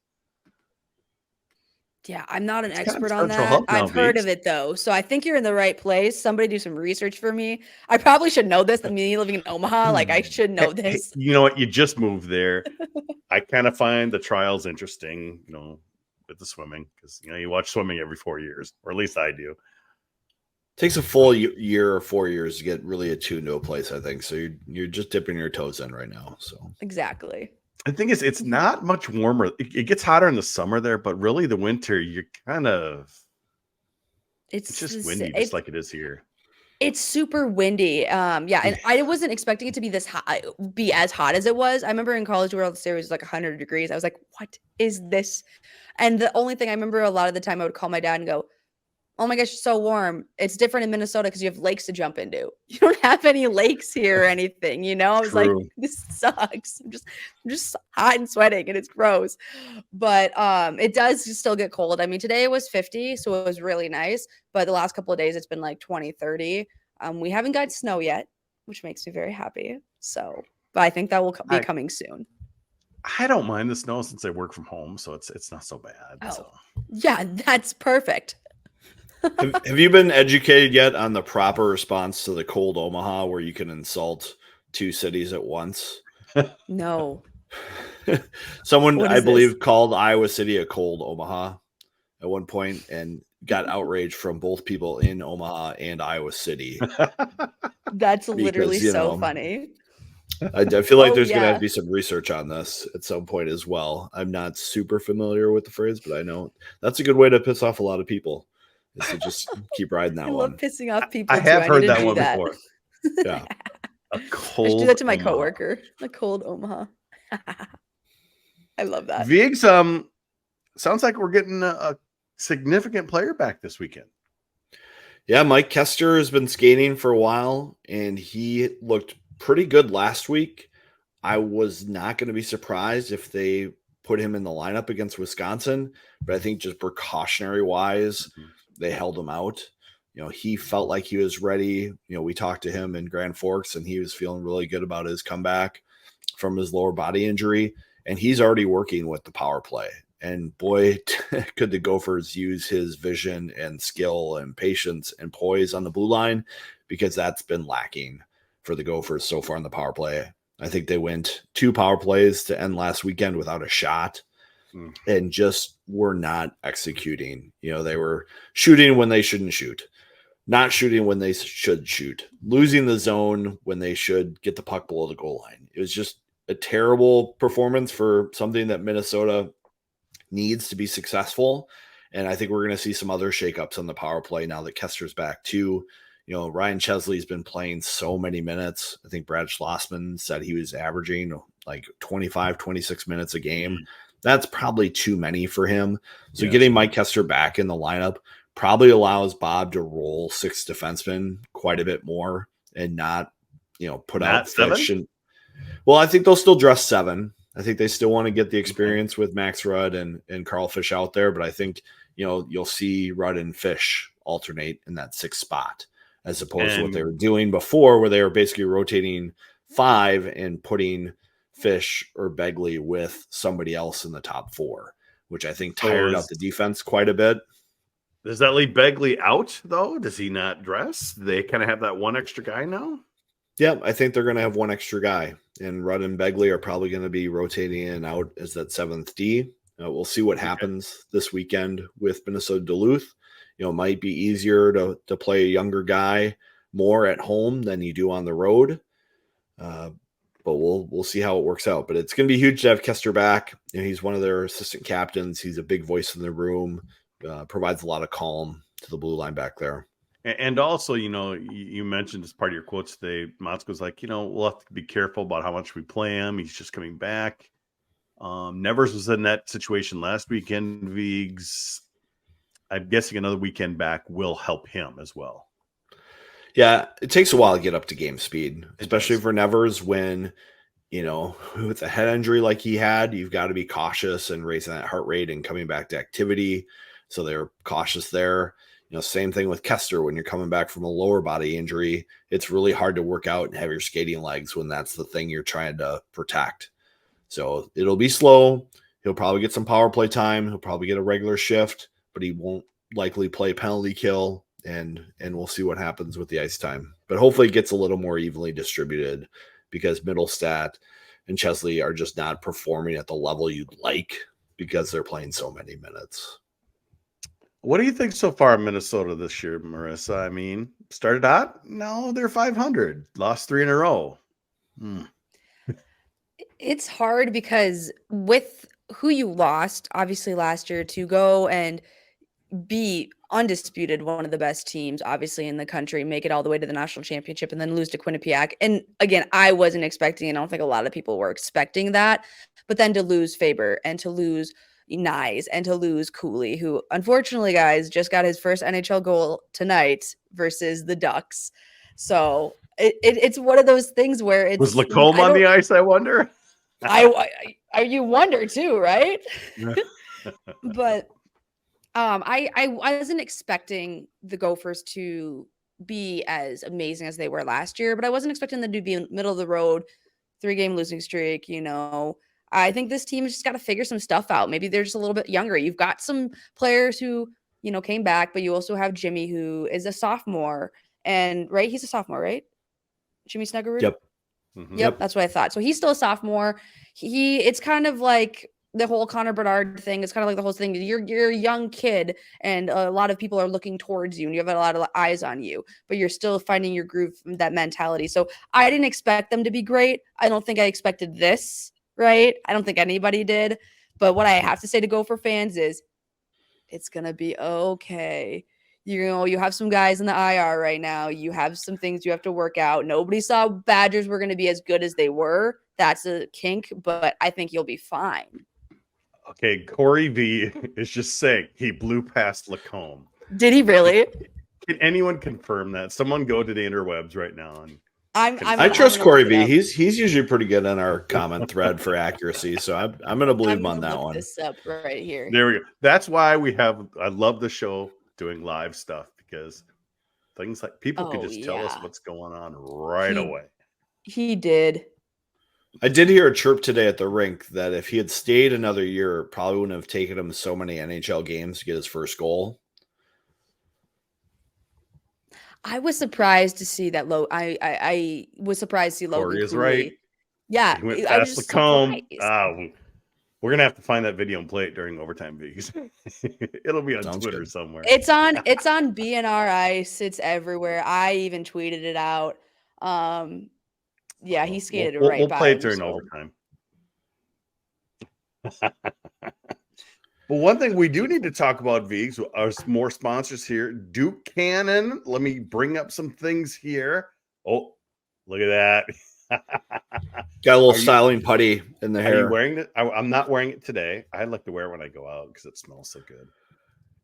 yeah, I'm not an It's kind of expert a on central that. hub now, I've heard Beeks. of it though. So I think you're in the right place. Somebody do some research for me. I probably should know this. Me living in Omaha, like I should know Hey, this. you know what? You just moved there. I kind of find the trials interesting, with the swimming, because you watch swimming every 4 years, or at least I do. Takes a full year or 4 years to get really attuned to a place, I think. So you're just dipping your toes in right now. So Exactly. The thing is, it's not much warmer. It gets hotter in the summer there, but really the winter, you're kind of it's just windy, just like it is here. It's super windy. Yeah, and I wasn't expecting it to be this hot, be as hot as it was. I remember in College World Series was like 100 degrees. I was like, "What is this?" And the only thing I remember a lot of the time, I would call my dad and go, "Oh my gosh, it's so warm. It's different in Minnesota because you have lakes to jump into. You don't have any lakes here or anything, you know?" I was like, True. "This sucks. I'm just hot and sweating and it's gross." But it does still get cold. I mean, today it was 50, so it was really nice, but the last couple of days it's been like 20, 30. We haven't got snow yet, which makes me very happy. So, but I think that will be coming soon. I don't mind the snow since I work from home, so it's not so bad. Oh. So. Yeah, that's perfect. have you been educated yet on the proper response to the cold Omaha, where you can insult 2 cities at once? No. Someone, I believe, this? called Iowa City a cold Omaha at one point and got outraged from both people in Omaha and Iowa City. That's literally Because, so funny. I feel like Oh, there's going to have yeah. to be some research on this at some point as well. I'm not super familiar with the phrase, but I know that's a good way to piss off a lot of people, is to just keep riding that I one. love pissing off people. I have too. heard need to that do one that. before. Yeah. A cold I should do that to my Omaha. coworker. The cold Omaha. I love that. Viggs, sounds like we're getting a significant player back this weekend. Yeah, Mike Kester has been skating for a while, and he looked pretty good last week. I was not going to be surprised if they put him in the lineup against Wisconsin, but I think just precautionary wise, they held him out. He felt like he was ready. We talked to him in Grand Forks, and he was feeling really good about his comeback from his lower body injury, and he's already working with the power play. And boy, could the Gophers use his vision and skill and patience and poise on the blue line, because that's been lacking for the Gophers so far in the power play. I think they went 2 power plays to end last weekend without a shot and just were not executing. They were shooting when they shouldn't shoot, not shooting when they should shoot, losing the zone when they should get the puck below the goal line. It was just a terrible performance for something that Minnesota needs to be successful. And I think we're going to see some other shakeups on the power play now that Kester's back too. Ryan Chesley's been playing so many minutes. I think Brad Schlossman said he was averaging like 25, 26 minutes a game. That's probably too many for him. So getting Mike Kester back in the lineup probably allows Bob to roll 6 defensemen quite a bit more and not, put out 7? Fish. Well, I think they'll still dress 7. I think they still want to get the experience with Max Rudd and Carl Fish out there. But I think, you'll see Rudd and Fish alternate in that 6th spot, as opposed to what they were doing before, where they were basically rotating 5 and putting Fish or Begley with somebody else in the top 4, which I think tired out the defense quite a bit. Does that leave Begley out, though? Does he not dress? They kind of have that one extra guy now? Yeah, I think they're going to have one extra guy, and Rudd and Begley are probably going to be rotating in and out as that 7th D. We'll see what happens this weekend with Minnesota Duluth. It might be easier to play a younger guy more at home than you do on the road. But we'll see how it works out. But it's going to be huge to have Kester back. He's one of their assistant captains. He's a big voice in the room, provides a lot of calm to the blue line back there. And also, you mentioned as part of your quotes today, Motzko's like, we'll have to be careful about how much we play him. He's just coming back. Nevers was in that situation last weekend. Viggs, I'm guessing another weekend back will help him as well. Yeah, it takes a while to get up to game speed, especially for Nevers when, with a head injury like he had, you've got to be cautious and raising that heart rate and coming back to activity. So they're cautious there. Same thing with Kester when you're coming back from a lower body injury. It's really hard to work out and have your skating legs when that's the thing you're trying to protect. So it'll be slow. He'll probably get some power play time. He'll probably get a regular shift, but he won't likely play penalty kill. And we'll see what happens with the ice time. But hopefully it gets a little more evenly distributed because Middlestat and Chesley are just not performing at the level you'd like because they're playing so many minutes. What do you think so far in Minnesota this year, Marissa? I mean, started out? No, they're 500. Lost 3 in a row. It's hard because with who you lost, obviously last year, to go and be undisputed one of the best teams, obviously, in the country, make it all the way to the national championship, and then lose to Quinnipiac. And again, I wasn't expecting, and I don't think a lot of people were expecting that. But then to lose Faber and to lose Nyes and to lose Cooley, who unfortunately, guys, just got his first NHL goal tonight versus the Ducks. So it's one of those things where it's was Lacombe on the ice, I wonder. You wonder too, right? But I wasn't expecting the Gophers to be as amazing as they were last year, but I wasn't expecting them to be in middle of the road, 3-game losing streak. I think this team has just got to figure some stuff out. Maybe they're just a little bit younger. You've got some players who, came back, but you also have Jimmy, who is a sophomore. And right, he's a sophomore, right? Jimmy Snuggerud? Yep. Mm-hmm. Yep, that's what I thought. So he's still a sophomore. It's kind of like the whole Connor Bedard thing. It's kind of like the whole thing. You're a young kid, and a lot of people are looking towards you, and you have a lot of eyes on you, but you're still finding your groove, that mentality. So I didn't expect them to be great. I don't think I expected this, right? I don't think anybody did. But what I have to say to Gopher fans is it's going to be okay. You have some guys in the IR right now. You have some things you have to work out. Nobody saw Badgers were going to be as good as they were. That's a kink, but I think you'll be fine. Okay, Corey V is just saying he blew past Lacombe. Did he really? Can anyone confirm that? Someone go to the interwebs right now. And I trust Corey V. He's usually pretty good on our comment thread for accuracy, so I'm going to believe him on that one. This up right here. There we go. That's why I love the show doing live stuff, because things like people can just tell us what's going on right away. He did. I did hear a chirp today at the rink that if he had stayed another year, it probably wouldn't have taken him so many NHL games to get his first goal. I was surprised to see that low. I was surprised to see Logan. Corey is Cooley. right. Yeah, he went past Lacombe. We're gonna have to find that video and play it during overtime, because it'll be on Twitter somewhere. It's on BNR Ice. It's everywhere. I even tweeted it out. Yeah, he skated right. We'll play it during overtime. But one thing we do need to talk about, Viggs, are more sponsors here. Duke Cannon. Let me bring up some things here. Oh, look at that. Got a little styling putty in the hair. Are you wearing it? I'm not wearing it today. I like to wear it when I go out because it smells so good.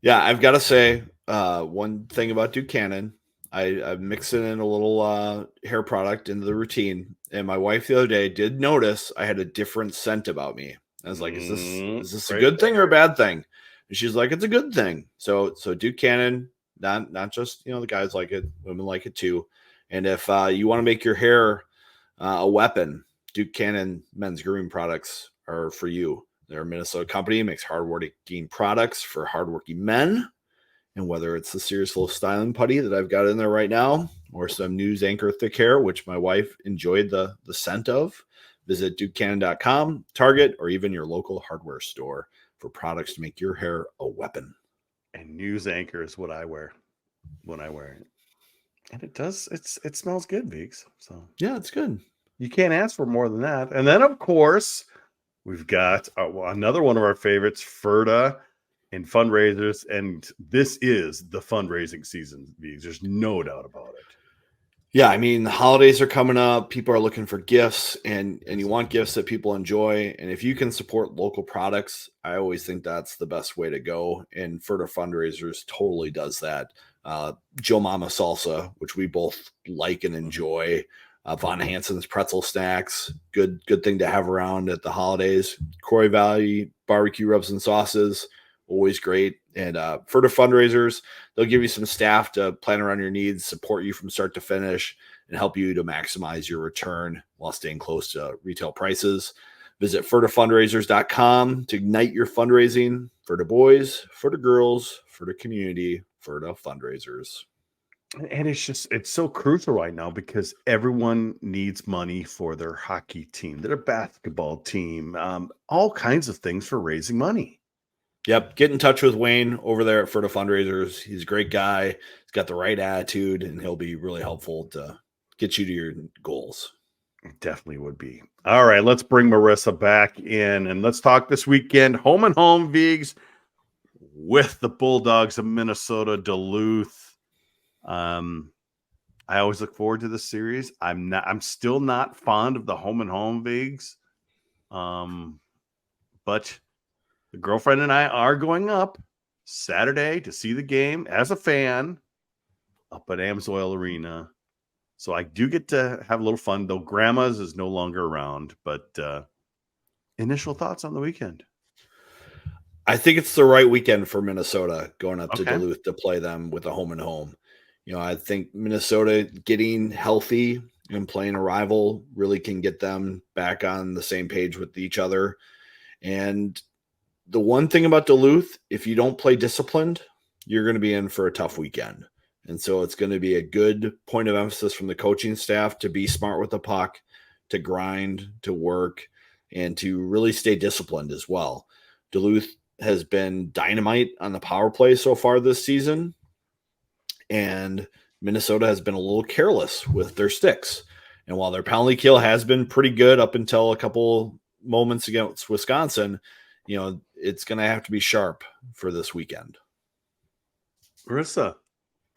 Yeah, I've got to say one thing about Duke Cannon. I'm mixing in a little hair product into the routine, and my wife the other day did notice I had a different scent about me. I was like, "Is this a good thing or a bad thing?" And she's like, "It's a good thing." So Duke Cannon, not just the guys like it, women like it too. And if you want to make your hair a weapon, Duke Cannon men's grooming products are for you. They're a Minnesota company, makes hardworking products for hardworking men. And whether it's the serious little styling putty that I've got in there right now, or some news anchor thick hair, which my wife enjoyed the scent of, visit DukeCannon.com, Target, or even your local hardware store for products to make your hair a weapon. And news anchor is what I wear when I wear it. And it smells good, Viggs. So yeah, it's good. You can't ask for more than that. And then, of course, we've got another one of our favorites, Ferda and fundraisers. And this is the fundraising season, Viggs. There's no doubt about it. Yeah, I mean, the holidays are coming up. People are looking for gifts, and you want gifts that people enjoy. And if you can support local products, I always think that's the best way to go. And Further Fundraisers totally does that. Joe Mama Salsa, which we both like and enjoy. Von Hansen's pretzel snacks, good thing to have around at the holidays. Croy Valley barbecue rubs and sauces, always great. And Further Fundraisers, they'll give you some staff to plan around your needs, support you from start to finish, and help you to maximize your return while staying close to retail prices. Visit furtherfundraisers.com to ignite your fundraising for the boys, for the girls, for the community, for the fundraisers. And it's so crucial right now because everyone needs money for their hockey team, their basketball team, all kinds of things for raising money. Yep. Get in touch with Wayne over there at Further Fundraisers. He's a great guy. He's got the right attitude, and he'll be really helpful to get you to your goals. It definitely would be. All right, let's bring Marissa back in, and let's talk this weekend. Home and home, Vigs, with the Bulldogs of Minnesota Duluth. I always look forward to this series. I'm still not fond of the home and home, Vigs. But the girlfriend and I are going up Saturday to see the game as a fan up at Amsoil Arena. So I do get to have a little fun, though Grandma's is no longer around. But initial thoughts on the weekend? I think it's the right weekend for Minnesota going up to Duluth to play them with a home and home. I think Minnesota getting healthy and playing a rival really can get them back on the same page with each other. And the one thing about Duluth, if you don't play disciplined, you're going to be in for a tough weekend. And so it's going to be a good point of emphasis from the coaching staff to be smart with the puck, to grind, to work, and to really stay disciplined as well. Duluth has been dynamite on the power play so far this season, and Minnesota has been a little careless with their sticks. And while their penalty kill has been pretty good up until a couple moments against Wisconsin, it's going to have to be sharp for this weekend. Marissa,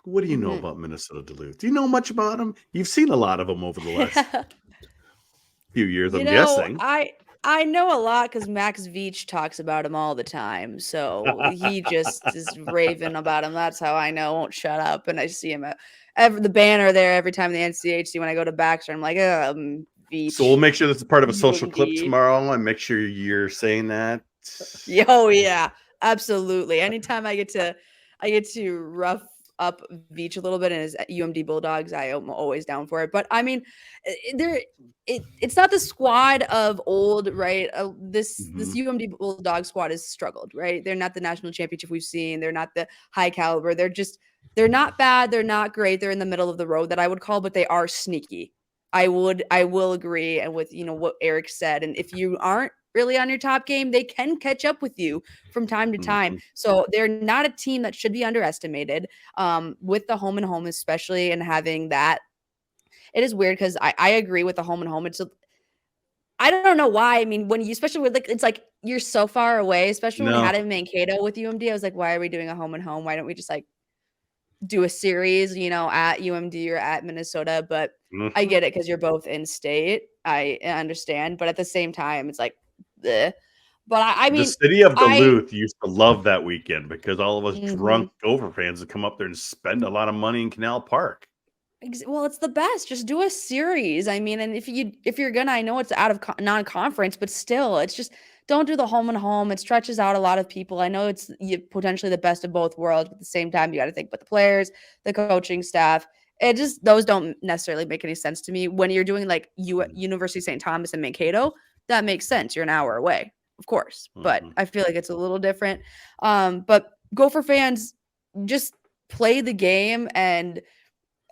what do you know about Minnesota Duluth? Do you know much about them? You've seen a lot of them over the last few years, I'm guessing. I know a lot because Max Veach talks about him all the time. So he just is raving about him. That's how I know. Won't shut up. And I see him at the banner there every time the NCHC when I go to Baxter. I'm like, Veach. So we'll make sure this is part of a social clip tomorrow and make sure you're saying that. Oh yeah, absolutely. Anytime I get to rough up Veach a little bit and his UMD Bulldogs, I am always down for it. But I mean, it's not the squad of old, right? This UMD Bulldog squad has struggled, right? They're not the national championship we've seen. They're not the high caliber. They're not bad. They're not great. They're in the middle of the road that I would call, but they are sneaky. I will agree. And with, what Eric said, and if you aren't really on your top game, they can catch up with you from time to time. So they're not a team that should be underestimated, with the home and home, especially, and having that. It is weird because I agree with the home and home. I don't know why. I mean, especially with it's like you're so far away, especially when we had it in Mankato with UMD. I was like, why are we doing a home and home? Why don't we just do a series, at UMD or at Minnesota? But I get it because you're both in state. I understand. But at the same time, it's like, bleh. But I mean, the city of Duluth used to love that weekend because all of us drunk Gopher fans would come up there and spend a lot of money in Canal Park. Well, it's the best. Just do a series. I mean, and if you're gonna, I know it's out of non-conference, but still, it's just don't do the home and home. It stretches out a lot of people. I know it's potentially the best of both worlds, but at the same time, you got to think about the players, the coaching staff. Those don't necessarily make any sense to me. When you're doing University of St. Thomas and Mankato, that makes sense. You're an hour away, of course, but I feel like it's a little different. But Gopher fans, just play the game, and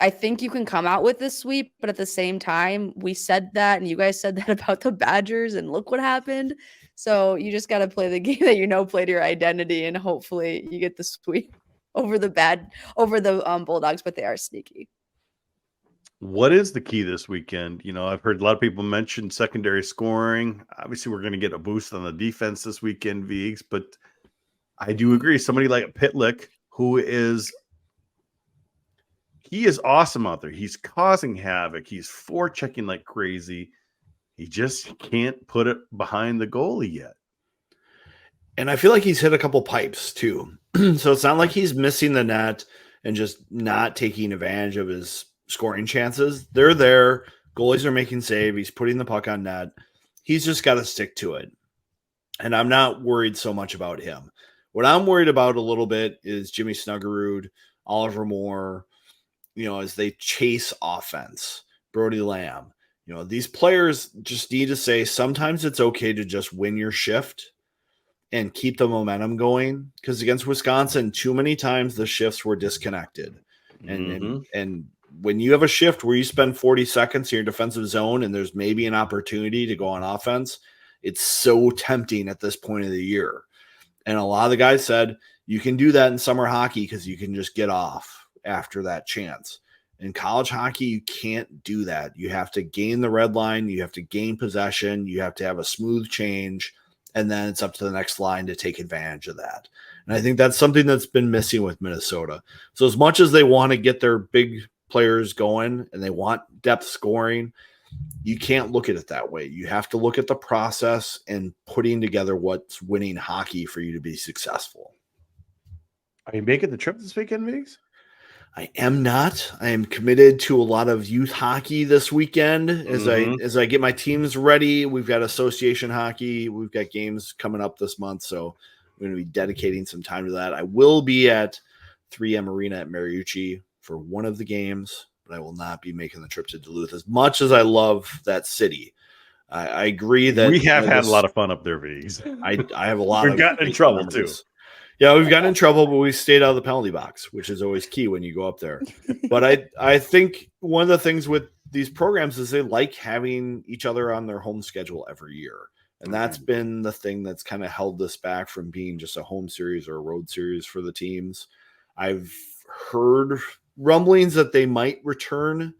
I think you can come out with this sweep, but at the same time, we said that, and you guys said that about the Badgers, and look what happened. So you just got to play the game that play to your identity, and hopefully you get the sweep over the Bulldogs, but they are sneaky. What is the key this weekend? I've heard a lot of people mention secondary scoring. Obviously, we're going to get a boost on the defense this weekend, Vigs, but I do agree. Somebody like Pitlick, who is he is awesome out there. He's causing havoc. He's forechecking like crazy. He just can't put it behind the goalie yet. And I feel like he's hit a couple pipes too. So it's not like he's missing the net and just not taking advantage of his scoring chances. They're there. Goalies are making save. He's putting the puck on net. He's just got to stick to it. And I'm not worried so much about him. What I'm worried about a little bit is Jimmy Snuggerud, Oliver Moore, as they chase offense, Brody Lamb. These players just need to say sometimes it's okay to just win your shift and keep the momentum going, because against Wisconsin, too many times the shifts were disconnected. And when you have a shift where you spend 40 seconds in your defensive zone and there's maybe an opportunity to go on offense, it's so tempting at this point of the year. And a lot of the guys said you can do that in summer hockey because you can just get off after that chance. In college hockey, you can't do that. You have to gain the red line. You have to gain possession. You have to have a smooth change. And then it's up to the next line to take advantage of that. And I think that's something that's been missing with Minnesota. So as much as they want to get their big players going and they want depth scoring, you can't look at it that way. You have to look at the process and putting together what's winning hockey for you to be successful. Are you making the trip this weekend, Migs? I am not. I am committed to a lot of youth hockey this weekend as I get my teams ready. We've got association hockey. We've got games coming up this month, so I'm going to be dedicating some time to that. I will be at 3M Arena at Mariucci for one of the games, but I will not be making the trip to Duluth. As much as I love that city, I agree that we have had a lot of fun up there, Vigs. I have a lot. We've gotten in trouble too. Yeah, we've gotten in trouble, but we stayed out of the penalty box, which is always key when you go up there. But I think one of the things with these programs is they like having each other on their home schedule every year. And that's been the thing that's kind of held this back from being just a home series or a road series for the teams. I've heard rumblings that they might return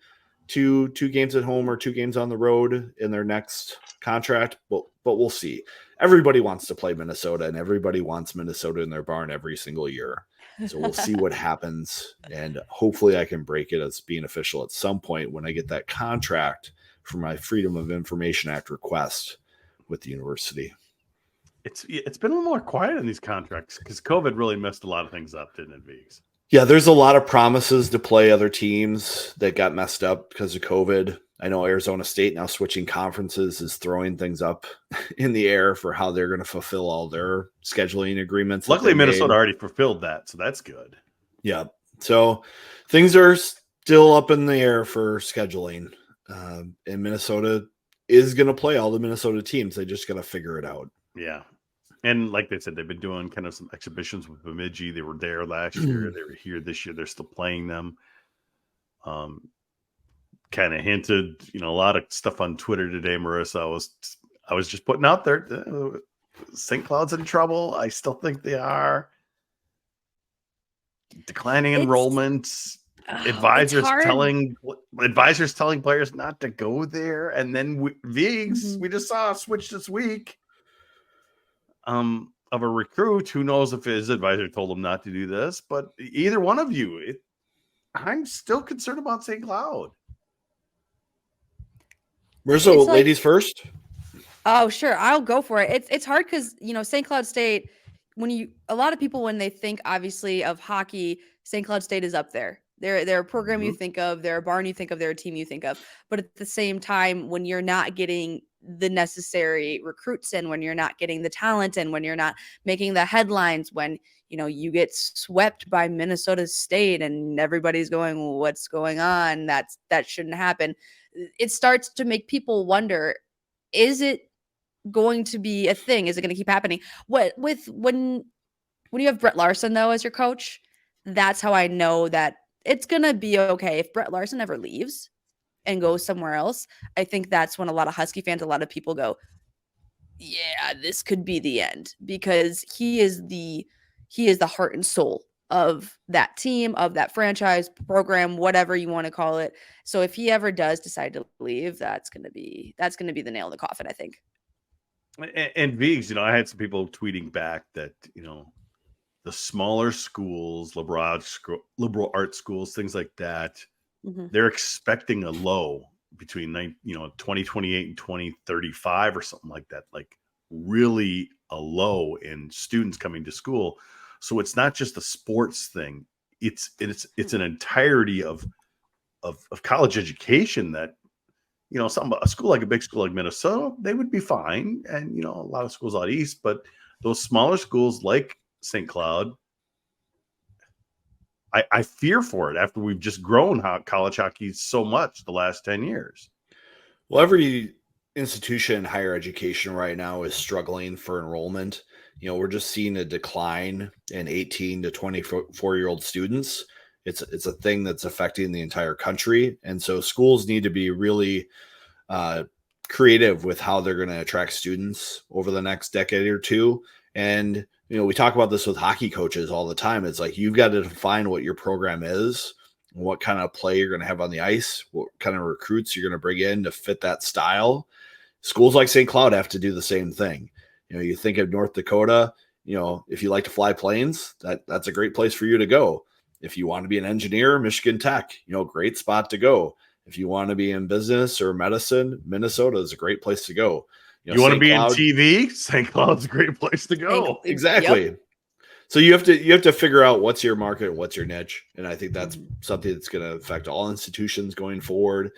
to 2 games at home or 2 games on the road in their next contract, but we'll see. Everybody wants to play Minnesota, and everybody wants Minnesota in their barn every single year. So we'll see what happens, and hopefully I can break it as being official at some point when I get that contract for my Freedom of Information Act request with the university. It's been a little more quiet in these contracts because COVID really messed a lot of things up, didn't it, Vigs? Yeah, there's a lot of promises to play other teams that got messed up because of COVID. I know Arizona State now switching conferences is throwing things up in the air for how they're going to fulfill all their scheduling agreements. Luckily, Minnesota already fulfilled that, so that's good. Yeah. So things are still up in the air for scheduling. And Minnesota is going to play all the Minnesota teams. They just got to figure it out. Yeah. And like they said, they've been doing kind of some exhibitions with Bemidji. They were there last year. They were here this year. They're still playing them. Kind of hinted, a lot of stuff on Twitter today, Marissa. I was just putting out there, St. Cloud's in trouble. I still think they are. Declining enrollments. Advisors telling players not to go there, and then we just saw a switch this week. Of a recruit. Who knows if his advisor told him not to do this? But either one of you, I'm still concerned about St. Cloud. Marissa, ladies first. Oh, sure. I'll go for it. It's hard because, St. Cloud State, a lot of people, when they think obviously of hockey, St. Cloud State is up there. They're a program you think of, they're a barn you think of, they're a team you think of. But at the same time, when you're not getting the necessary recruits in, when you're not getting the talent in, when you're not making the headlines, when, you get swept by Minnesota State and everybody's going, well, what's going on? That shouldn't happen. It starts to make people wonder, is it going to be a thing? Is it going to keep happening? When you have Brett Larson though as your coach, that's how I know that it's going to be okay. If Brett Larson ever leaves and goes somewhere else, I think that's when a lot of Husky fans, a lot of people go, yeah, this could be the end, because he is the heart and soul of that team, of that franchise program, whatever you want to call it. So if he ever does decide to leave, that's going to be the nail in the coffin, I think. And Vigs, I had some people tweeting back that, the smaller schools, liberal arts schools, things like that, they're expecting a low between 2028 and 2035 or something like that, like really a low in students coming to school. So it's not just a sports thing. It's an entirety of college education that, a school like a big school like Minnesota, they would be fine. And, a lot of schools out east, but those smaller schools like St. Cloud, I fear for it after we've just grown college hockey so much the last 10 years. Well, every institution in higher education right now is struggling for enrollment. We're just seeing a decline in 18 to 24-year-old students. It's a thing that's affecting the entire country. And so schools need to be really creative with how they're going to attract students over the next decade or two. And, we talk about this with hockey coaches all the time. It's like, you've got to define what your program is, what kind of play you're going to have on the ice, what kind of recruits you're going to bring in to fit that style. Schools like St. Cloud have to do the same thing. You think of North Dakota, if you like to fly planes, that's a great place for you to go. If you want to be an engineer, Michigan Tech, great spot to go. If you want to be in business or medicine, Minnesota is a great place to go. You want to be in TV? St. Cloud's a great place to go. Exactly. Yep. So you have to figure out what's your market, what's your niche. And I think that's something that's going to affect all institutions going forward.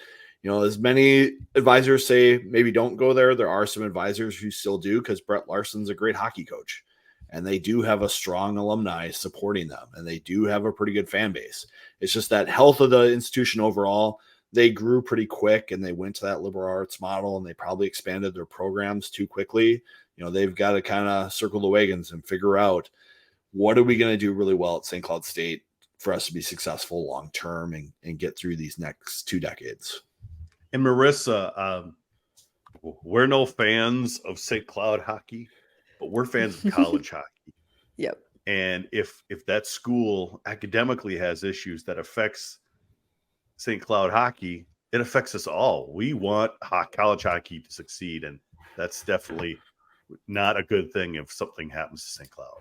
As many advisors say, maybe don't go there. There are some advisors who still do, because Brett Larson's a great hockey coach. And they do have a strong alumni supporting them. And they do have a pretty good fan base. It's just that health of the institution overall, they grew pretty quick and they went to that liberal arts model, and they probably expanded their programs too quickly. They've got to kind of circle the wagons and figure out, what are we going to do really well at St. Cloud State for us to be successful long-term and get through these next 2 decades. And Marissa, we're no fans of St. Cloud hockey, but we're fans of college hockey. Yep. And if that school academically has issues that affects St. Cloud hockey, it affects us all. We want college hockey to succeed, and that's definitely not a good thing if something happens to St. Cloud.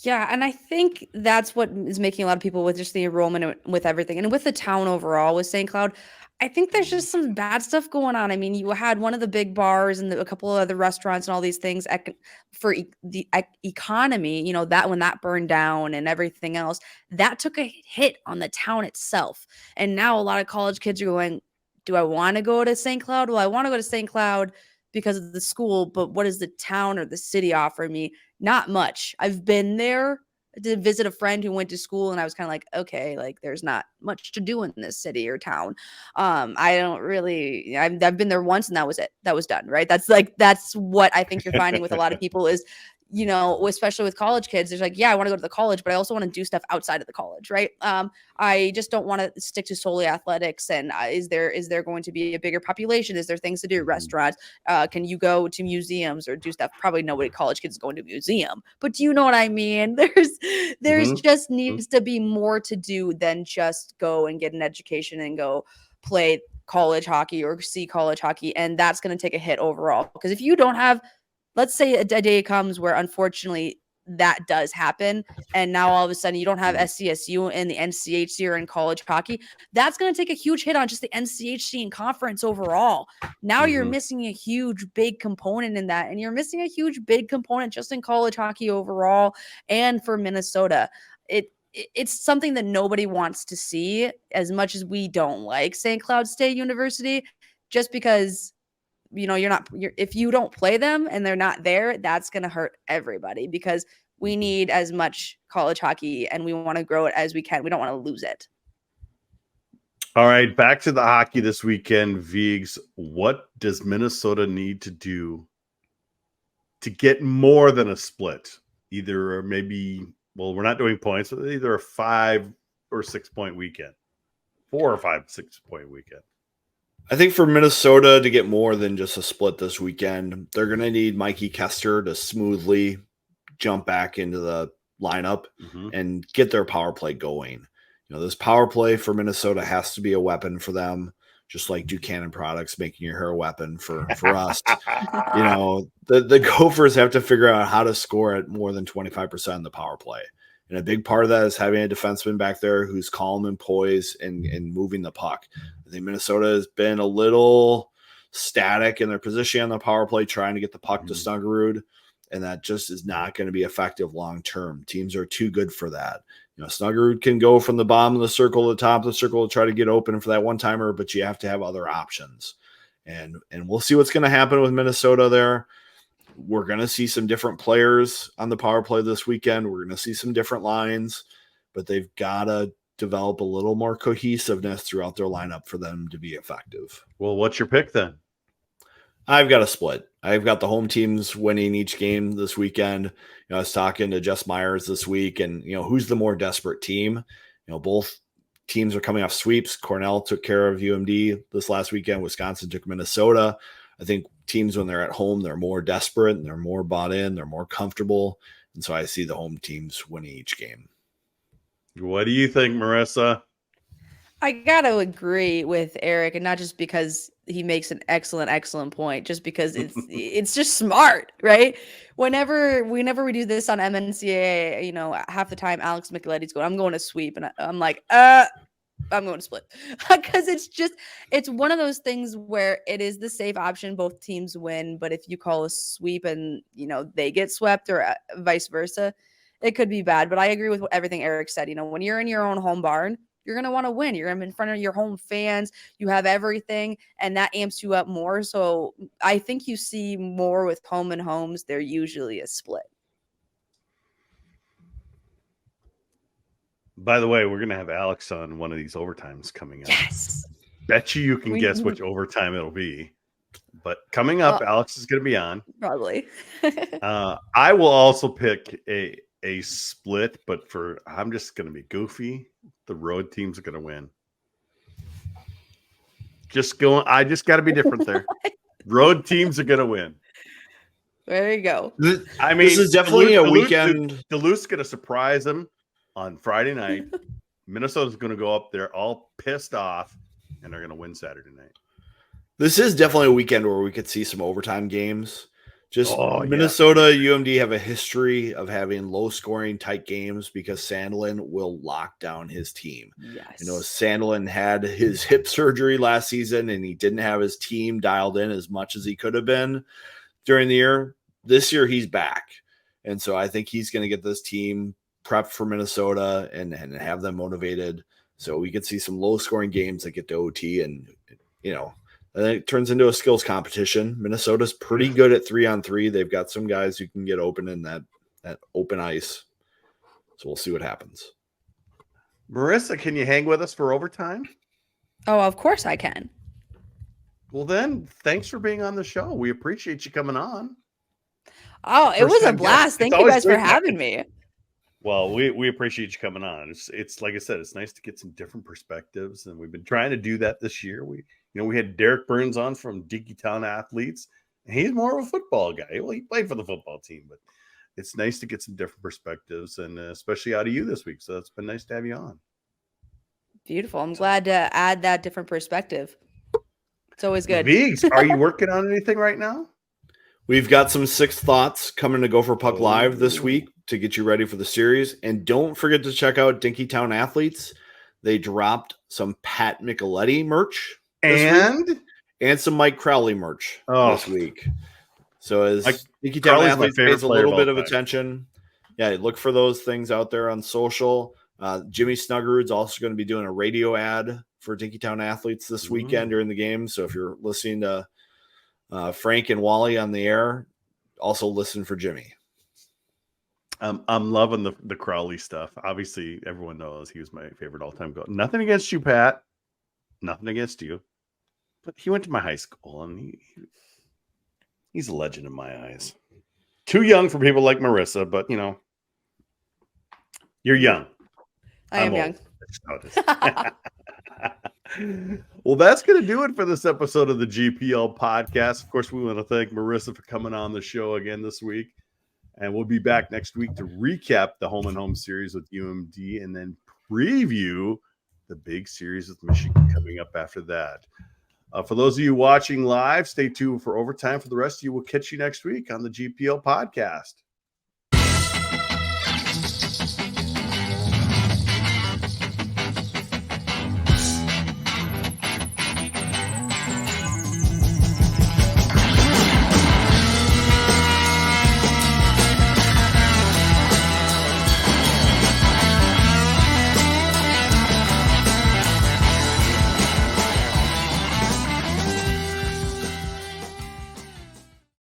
Yeah, and I think that's what is making a lot of people, with just the enrollment with everything and with the town overall with St. Cloud, I think there's just some bad stuff going on. I mean, you had one of the big bars and a couple of other restaurants and all these things for the economy, that when that burned down and everything else, that took a hit on the town itself. And now a lot of college kids are going, do I want to go to St. Cloud? Well, I want to go to St. Cloud because of the school, but what does the town or the city offer me? Not much. I've been there to visit a friend who went to school, and I was kind of like, okay, like there's not much to do in this city or town. I don't really, I've been there once and that was it. That was done. Right. That's what I think you're finding with a lot of people is, especially with college kids, there's like, yeah, I want to go to the college, but I also want to do stuff outside of the college. Right. I just don't want to stick to solely athletics. And is there going to be a bigger population? Is there things to do? Restaurants? Can you go to museums or do stuff? Probably nobody college kids is going to a museum, but do you know what I mean? There's just needs to be more to do than just go and get an education and go play college hockey or see college hockey. And that's going to take a hit overall. Because if you don't have, let's say a day comes where unfortunately that does happen, and now all of a sudden you don't have SCSU and the NCHC or in college hockey, that's going to take a huge hit on just the NCHC and conference overall. Now you're missing a huge big component in that, and you're missing a huge big component just in college hockey overall and for Minnesota. It's something that nobody wants to see, as much as we don't like St. Cloud State University, just because if you don't play them and they're not there, that's going to hurt everybody, because we need as much college hockey and we want to grow it as we can. We don't want to lose it. All right, back to the hockey this weekend. Viggs, what does Minnesota need to do to get more than a split? Either maybe, well, we're not doing points, but either a 5 or 6 point weekend, 4 or 5, 6 point weekend. I think for Minnesota to get more than just a split this weekend, they're going to need Mikey Kester to smoothly jump back into the lineup and get their power play going. This power play for Minnesota has to be a weapon for them. just like Buchanan Products making your hair a weapon for us. The Gophers have to figure out how to score at more than 25% in the power play. And a big part of that is having a defenseman back there who's calm and poised and moving the puck. I think Minnesota has been a little static in their position on the power play, trying to get the puck to Snuggerud, and that just is not going to be effective long term. Teams are too good for that. Snuggerud can go from the bottom of the circle to the top of the circle to try to get open for that one-timer, but you have to have other options. And we'll see what's going to happen with Minnesota there. We're going to see some different players on the power play this weekend. We're going to see some different lines, but they've got to develop a little more cohesiveness throughout their lineup for them to be effective. Well, what's your pick then? I've got a split. I've got the home teams winning each game this weekend. I was talking to Jess Myers this week, and who's the more desperate team? Both teams are coming off sweeps. Cornell took care of UMD this last weekend. Wisconsin took Minnesota. I think teams, when they're at home, they're more desperate and they're more bought in. They're more comfortable. And so I see the home teams winning each game. What do you think, Marissa? I got to agree with Eric, and not just because he makes an excellent point, just because it's just smart, right? Whenever we do this on MNCAA, half the time Alex Micheletti's going, I'm going to sweep, and I'm like, I'm going to split, because it's one of those things where it is the safe option. Both teams win, but if you call a sweep and they get swept or vice versa, it could be bad. But I agree with everything Eric said. When you're in your own home barn, you're going to want to win. You're in front of your home fans. You have everything, and that amps you up more. So I think you see more with home and homes. They're usually a split. By the way, we're going to have Alex on one of these overtimes coming up. Yes. Bet you can guess which overtime it'll be. But coming up, Alex is going to be on. Probably. I will also pick a split, but I'm just going to be goofy. The road teams are going to win. I just got to be different there. Road teams are going to win. There you go. I mean, this is definitely a weekend. Duluth's going to surprise them on Friday night. Minnesota's going to go up there all pissed off, and they're going to win Saturday night. This is definitely a weekend where we could see some overtime games. Minnesota, UMD have a history of having low-scoring, tight games because Sandlin will lock down his team. Yes. Sandlin had his hip surgery last season, and he didn't have his team dialed in as much as he could have been during the year. This year, he's back. And so I think he's going to get this team prepped for Minnesota and have them motivated. So we could see some low-scoring games that get to OT and, and it turns into a skills competition. Minnesota's pretty good at 3-on-3. They've got some guys who can get open in that open ice. So we'll see what happens. Marissa, can you hang with us for overtime? Oh, of course I can. Well, then, thanks for being on the show. We appreciate you coming on. Oh, it was a blast. Thank you guys for having me. Well, we appreciate you coming on. It's like I said, it's nice to get some different perspectives, and we've been trying to do that this year. We had Derek Burns on from Dinkytown Athletes, and he's more of a football guy. Well, he played for the football team, but it's nice to get some different perspectives, and especially out of you this week. So it's been nice to have you on. Beautiful. I'm glad to add that different perspective. It's always good. Viggs, are you working on anything right now? We've got some sixth thoughts coming to Gopher Puck Live this week to get you ready for the series. And don't forget to check out Dinkytown Athletes. They dropped some Pat Michelotti merch and some Mike Crowley merch this week. So as Dinkytown Athletes pays a little bit of attention, look for those things out there on social. Jimmy Snuggerud's also going to be doing a radio ad for Dinkytown Athletes this weekend during the game. So if you're listening to Frank and Wally on the air, also listen for Jimmy. I'm loving the Crowley stuff. Obviously, everyone knows he was my favorite all-time goal. Nothing against you, Pat. Nothing against you. But he went to my high school, and he's a legend in my eyes. Too young for people like Marissa, but, you're young. I am young. Well, that's going to do it for this episode of the GPL Podcast. Of course, we want to thank Marissa for coming on the show again this week. And we'll be back next week to recap the home and home series with UMD and then preview the big series with Michigan coming up after that. For those of you watching live, stay tuned for overtime. For the rest of you, we'll catch you next week on the GPL podcast.